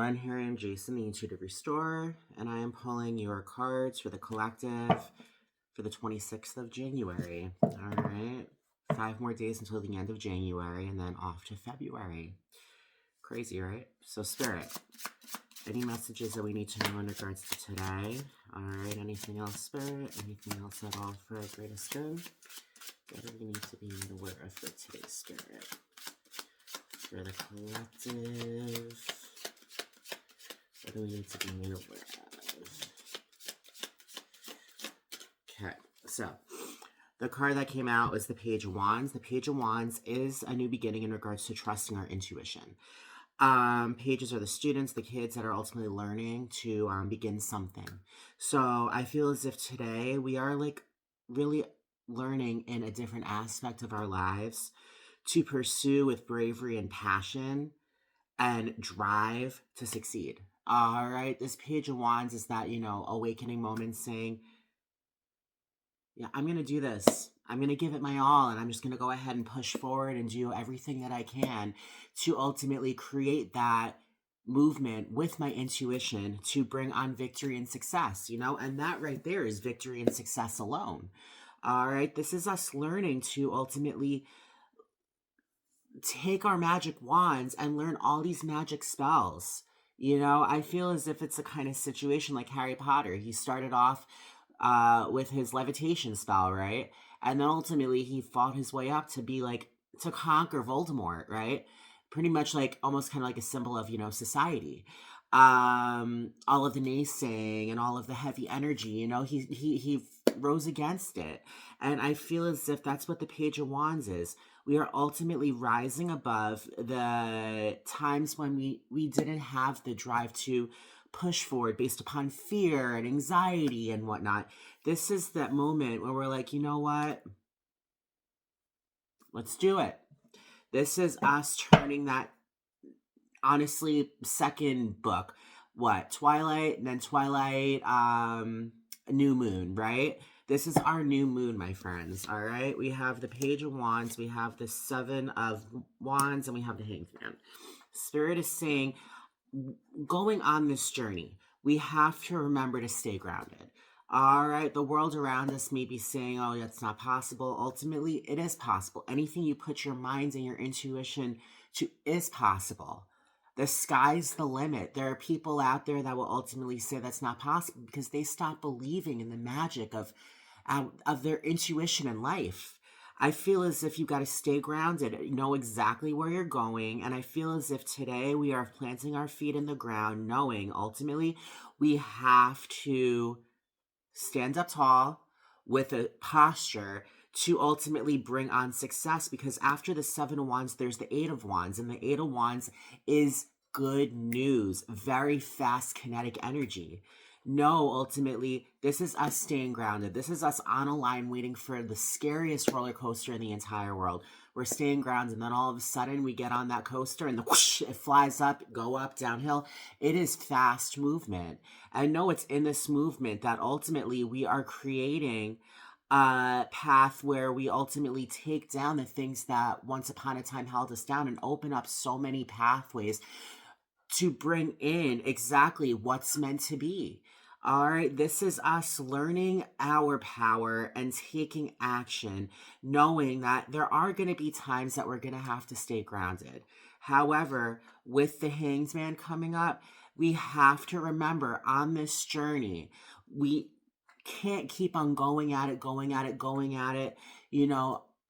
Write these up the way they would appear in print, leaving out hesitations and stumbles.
everyone. Here I am, Jason, the Intuitive Restorer, and I am pulling your cards for the collective for the 26th of January. All right. 5 more days until the end of January, and then off to February. Crazy, right? So, Spirit, any messages that we need to know in regards to today? All right. Anything else, Spirit? Anything else at all for our greatest good? What do we need to be aware of for today's Spirit? For the collective, what do we need to be made aware of? Okay, so the card that came out was the Page of Wands. The Page of Wands is a new beginning in regards to trusting our intuition. Pages are the students, the kids that are ultimately learning to begin something. So I feel as if today we are like really learning in a different aspect of our lives to pursue with bravery and passion and drive to succeed. All right, this Page of Wands is that, awakening moment saying, yeah, I'm going to do this. I'm going to give it my all, and I'm just going to go ahead and push forward and do everything that I can to ultimately create that movement with my intuition to bring on victory and success, and that right there is victory and success alone. All right, this is us learning to ultimately take our magic wands and learn all these magic spells. I feel as if it's a kind of situation like Harry Potter. He started off with his levitation spell, right? And then ultimately he fought his way up to be like, to conquer Voldemort, right? Pretty much like almost kind of like a symbol of, society. All of the naysaying and all of the heavy energy, he rose against it. And I feel as if that's what the Page of Wands is. We are ultimately rising above the times when we didn't have the drive to push forward based upon fear and anxiety and whatnot. This is that moment where we're like, you know what? Let's do it. This is us turning that, honestly, second book. What? Twilight, and then Twilight, New Moon, right? This is our new moon, my friends, all right? We have the Page of Wands, we have the Seven of Wands, and we have the Hanged Man. Spirit is saying, going on this journey, we have to remember to stay grounded. All right, the world around us may be saying, oh, that's not possible. Ultimately, it is possible. Anything you put your minds and your intuition to is possible. The sky's the limit. There are people out there that will ultimately say that's not possible because they stop believing in the magic of their intuition in life. I feel as if you got to stay grounded, know exactly where you're going. And I feel as if today we are planting our feet in the ground, knowing ultimately we have to stand up tall with a posture to ultimately bring on success, because after the Seven of Wands, there's the Eight of Wands, and the Eight of Wands is good news, very fast kinetic energy. No, ultimately, this is us staying grounded. This is us on a line waiting for the scariest roller coaster in the entire world. We're staying grounded, and then all of a sudden we get on that coaster and whoosh, it flies up, go up, downhill. It is fast movement. I know it's in this movement that ultimately we are creating a path where we ultimately take down the things that once upon a time held us down and open up so many pathways to bring in exactly what's meant to be. All right, this is us learning our power and taking action, knowing that there are going to be times that we're going to have to stay grounded. However, with the Hanged Man coming up, we have to remember on this journey, we can't keep on going at it,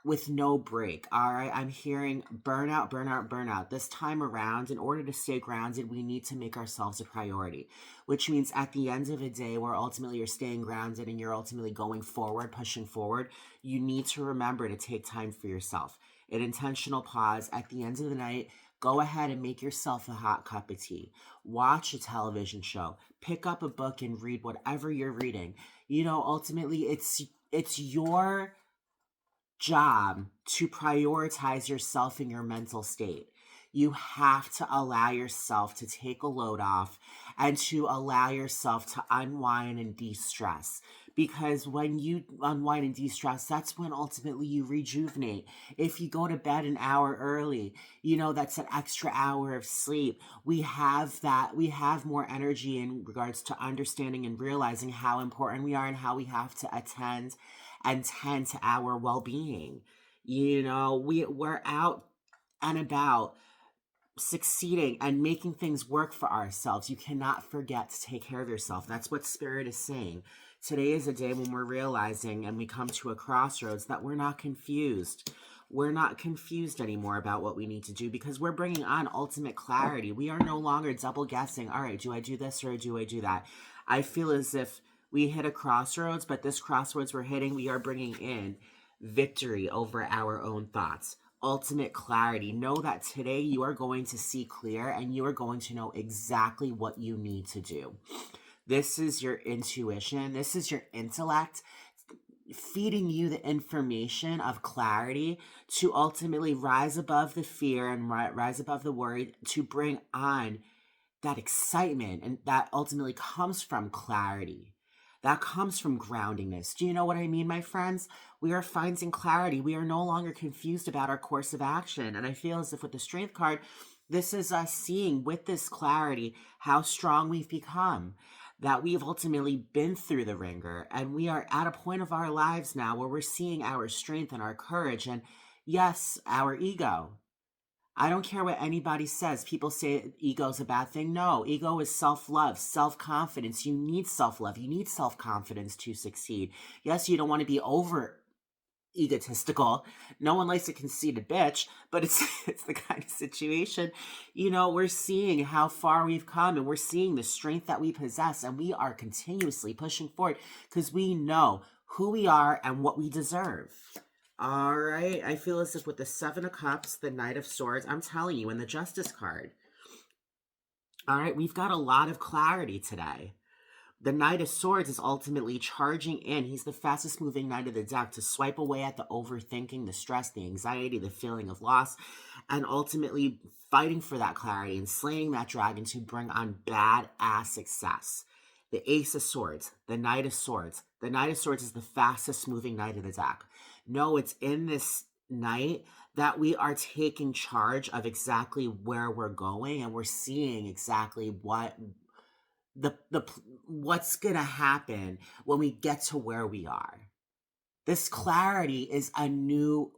with no break. All right. I'm hearing burnout, burnout, burnout. This time around, in order to stay grounded, we need to make ourselves a priority, which means at the end of the day, where ultimately you're staying grounded and you're ultimately going forward, pushing forward, you need to remember to take time for yourself. An intentional pause at the end of the night. Go ahead and make yourself a hot cup of tea. Watch a television show. Pick up a book and read whatever you're reading. Ultimately, it's your job to prioritize yourself in your mental state. You have to allow yourself to take a load off and to allow yourself to unwind and de-stress. Because when you unwind and de-stress, that's when ultimately you rejuvenate. If you go to bed an hour early, that's an extra hour of sleep. We have more energy in regards to understanding and realizing how important we are and how we have to attend and tend to our well-being. We're out and about succeeding and making things work for ourselves. You cannot forget to take care of yourself. That's what Spirit is saying. Today is a day when we're realizing and we come to a crossroads that we're not confused. We're not confused anymore about what we need to do because we're bringing on ultimate clarity. We are no longer double guessing. All right, do I do this or do I do that? I feel as if we hit a crossroads, but this crossroads we're hitting, we are bringing in victory over our own thoughts. Ultimate clarity. Know that today you are going to see clear and you are going to know exactly what you need to do. This is your intuition. This is your intellect feeding you the information of clarity to ultimately rise above the fear and rise above the worry to bring on that excitement, and that ultimately comes from clarity. That comes from groundingness. Do you know what I mean, my friends? We are finding clarity. We are no longer confused about our course of action. And I feel as if with the Strength card, this is us seeing with this clarity how strong we've become, that we've ultimately been through the ringer. And we are at a point of our lives now where we're seeing our strength and our courage. And yes, our ego. I don't care what anybody says. People say ego is a bad thing. No, ego is self-love, self-confidence. You need self-love. You need self-confidence to succeed. Yes, you don't want to be over egotistical. No one likes a conceited bitch, but it's the kind of situation, we're seeing how far we've come and we're seeing the strength that we possess, and we are continuously pushing forward because we know who we are and what we deserve. All right, I feel as if with the Seven of Cups, the Knight of Swords, I'm telling you, and the Justice card, all right, we've got a lot of clarity today. The Knight of Swords is ultimately charging in. He's the fastest moving knight of the deck to swipe away at the overthinking, the stress, the anxiety, the feeling of loss, and ultimately fighting for that clarity and slaying that dragon to bring on badass success. The Ace of Swords, the Knight of Swords. The Knight of Swords is the fastest moving knight of the deck. No, it's in this night that we are taking charge of exactly where we're going, and we're seeing exactly what's gonna happen when we get to where we are. This clarity is a new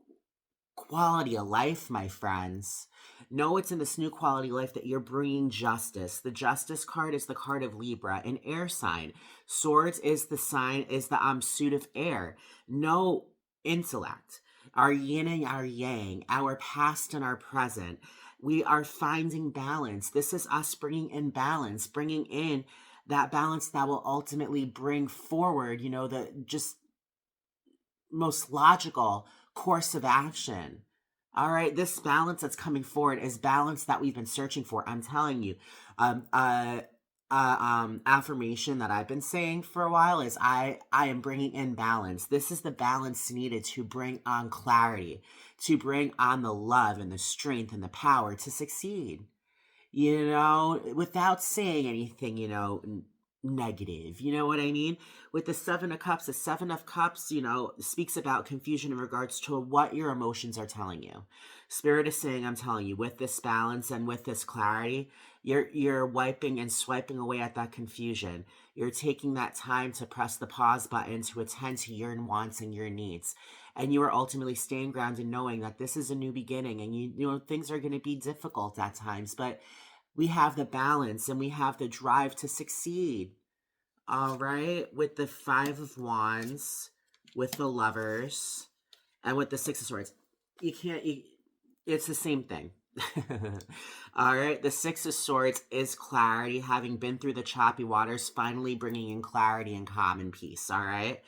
quality of life, my friends. Know it's in this new quality of life that you're bringing justice. The Justice card is the card of Libra, an air sign. Swords is the suit of air. No intellect. Our yin and our yang, our past and our present. We are finding balance. This is us bringing in balance, bringing in that balance that will ultimately bring forward, the just most logical course of action. All right, this balance that's coming forward is balance that we've been searching for. I'm telling you, affirmation that I've been saying for a while is I am bringing in balance. This is the balance needed to bring on clarity, to bring on the love and the strength and the power to succeed. Without saying anything, negative. You know what I mean? With the Seven of Cups, speaks about confusion in regards to what your emotions are telling you. Spirit is saying, I'm telling you, with this balance and with this clarity, you're wiping and swiping away at that confusion. You're taking that time to press the pause button to attend to your wants and your needs. And you are ultimately staying grounded, knowing that this is a new beginning, and things are going to be difficult at times, but we have the balance and we have the drive to succeed. All right, with the Five of Wands, with the Lovers, and with the Six of Swords. It's the same thing. All right, the Six of Swords is clarity, having been through the choppy waters, finally bringing in clarity and calm and peace. All right.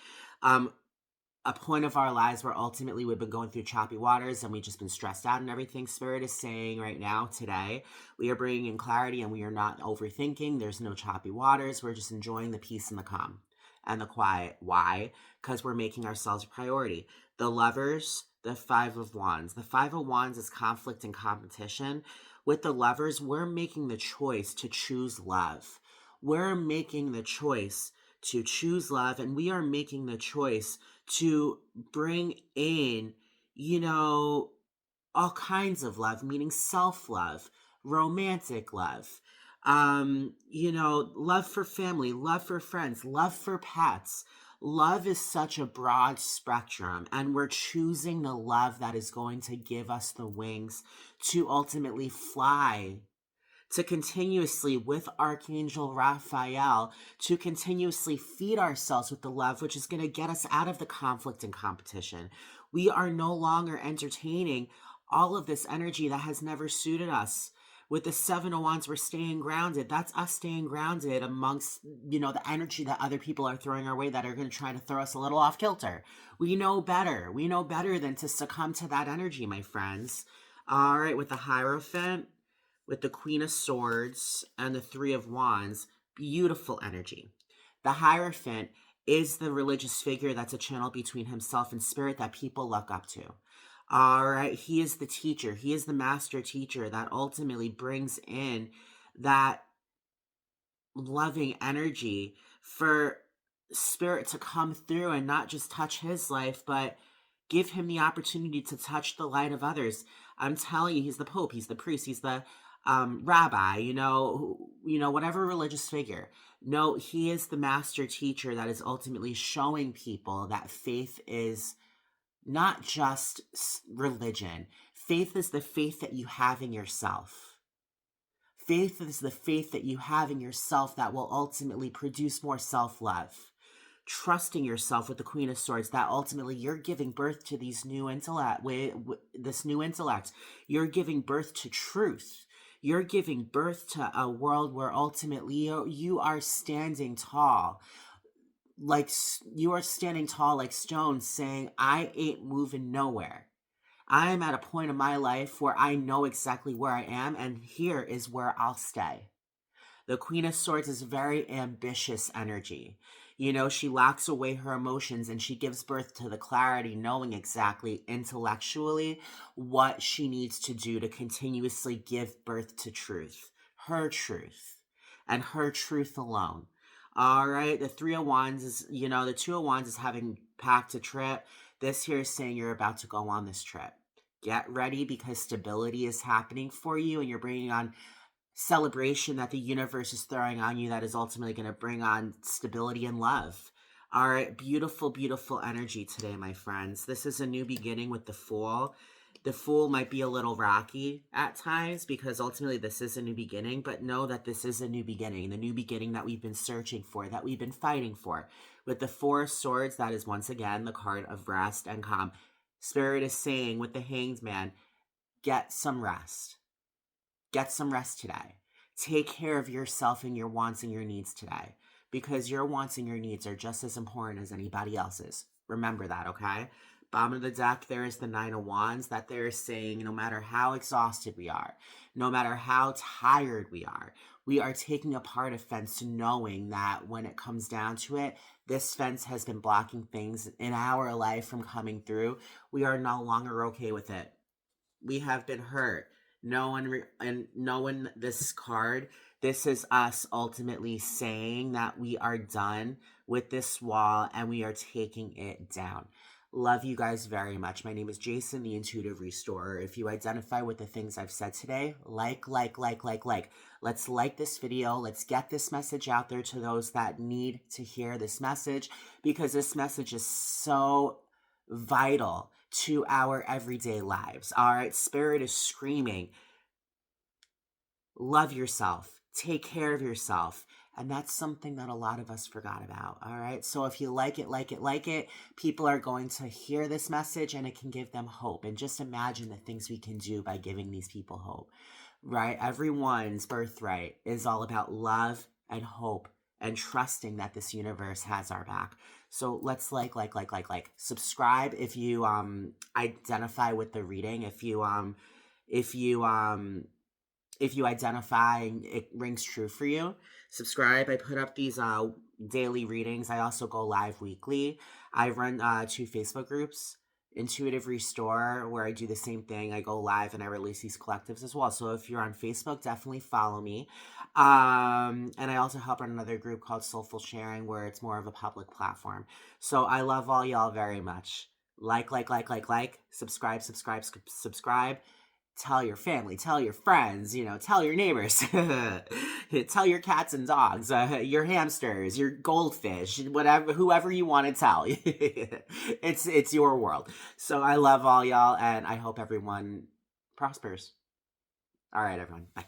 A point of our lives where ultimately we've been going through choppy waters and we've just been stressed out and everything. Spirit is saying right now, today, we are bringing in clarity and we are not overthinking. There's no choppy waters. We're just enjoying the peace and the calm and the quiet. Why? Because we're making ourselves a priority. The Lovers, the Five of Wands. The Five of Wands is conflict and competition. With the lovers, we're making the choice to choose love. We're making the choice to choose love, and we are making the choice to bring in, you know, all kinds of love, meaning self love, romantic love, love for family, love for friends, love for pets. Love is such a broad spectrum, and we're choosing the love that is going to give us the wings to ultimately fly, to continuously, with Archangel Raphael, to continuously feed ourselves with the love, which is going to get us out of the conflict and competition. We are no longer entertaining all of this energy that has never suited us. With the Seven of Wands, we're staying grounded. That's us staying grounded amongst, the energy that other people are throwing our way that are going to try to throw us a little off kilter. We know better. We know better than to succumb to that energy, my friends. All right, with the Hierophant, with the Queen of Swords and the Three of Wands, beautiful energy. The Hierophant is the religious figure that's a channel between himself and spirit that people look up to. All right, he is the teacher. He is the master teacher that ultimately brings in that loving energy for spirit to come through and not just touch his life, but give him the opportunity to touch the light of others. I'm telling you, he's the Pope, he's the priest, he's the rabbi, whatever religious figure. No, he is the master teacher that is ultimately showing people that faith is not just religion. Faith is the faith that you have in yourself. Faith is the faith that you have in yourself that will ultimately produce more self-love. Trusting yourself with the Queen of Swords, that ultimately you're giving birth to these new intellect, this new intellect. You're giving birth to truth. You're giving birth to a world where ultimately you are standing tall. Like you are standing tall like stones saying, I ain't moving nowhere. I am at a point in my life where I know exactly where I am, and here is where I'll stay. The Queen of Swords is very ambitious energy. She locks away her emotions and she gives birth to the clarity, knowing exactly intellectually what she needs to do to continuously give birth to truth, and her truth alone. All right, the Three of Wands is, the Two of Wands is having packed a trip. This here is saying you're about to go on this trip. Get ready because stability is happening for you and you're bringing on celebration that the universe is throwing on you that is ultimately going to bring on stability and love. All right, beautiful, beautiful energy today, my friends. This is a new beginning with the Fool. The Fool might be a little rocky at times because ultimately this is a new beginning, but know that this is a new beginning, the new beginning that we've been searching for, that we've been fighting for. With the Four of Swords, that is once again the card of rest and calm. Spirit is saying with the Hanged Man, get some rest. Get some rest today. Take care of yourself and your wants and your needs today because your wants and your needs are just as important as anybody else's. Remember that, okay? Bottom of the deck, there is the Nine of Wands that they're saying no matter how exhausted we are, no matter how tired we are taking apart a fence knowing that when it comes down to it, this fence has been blocking things in our life from coming through. We are no longer okay with it. We have been hurt. Knowing this card, this is us ultimately saying that we are done with this wall and we are taking it down. Love you guys very much. My name is Jason, the Intuitive Restorer. If you identify with the things I've said today, like. Let's like this video. Let's get this message out there to those that need to hear this message because this message is so vital to our everyday lives. All right, Spirit is screaming, love yourself, take care of yourself. And that's something that a lot of us forgot about. All right. So if you like it, people are going to hear this message and it can give them hope. And just imagine the things we can do by giving these people hope, right? Everyone's birthright is all about love and hope and trusting that this universe has our back. So let's like. Subscribe if you identify with the reading. If you identify and it rings true for you, subscribe. I put up these daily readings. I also go live weekly. I run 2 Facebook groups. Intuitive Restore, where I do the same thing. I go live and I release these collectives as well. So if you're on Facebook, definitely follow me. And I also help run another group called Soulful Sharing, where it's more of a public platform. So I love all y'all very much. Like, subscribe, subscribe. Tell your family, tell your friends, tell your neighbors, tell your cats and dogs, your hamsters, your goldfish, whatever, whoever you want to tell. It's your world. So I love all y'all, and I hope everyone prospers. All right, everyone. Bye.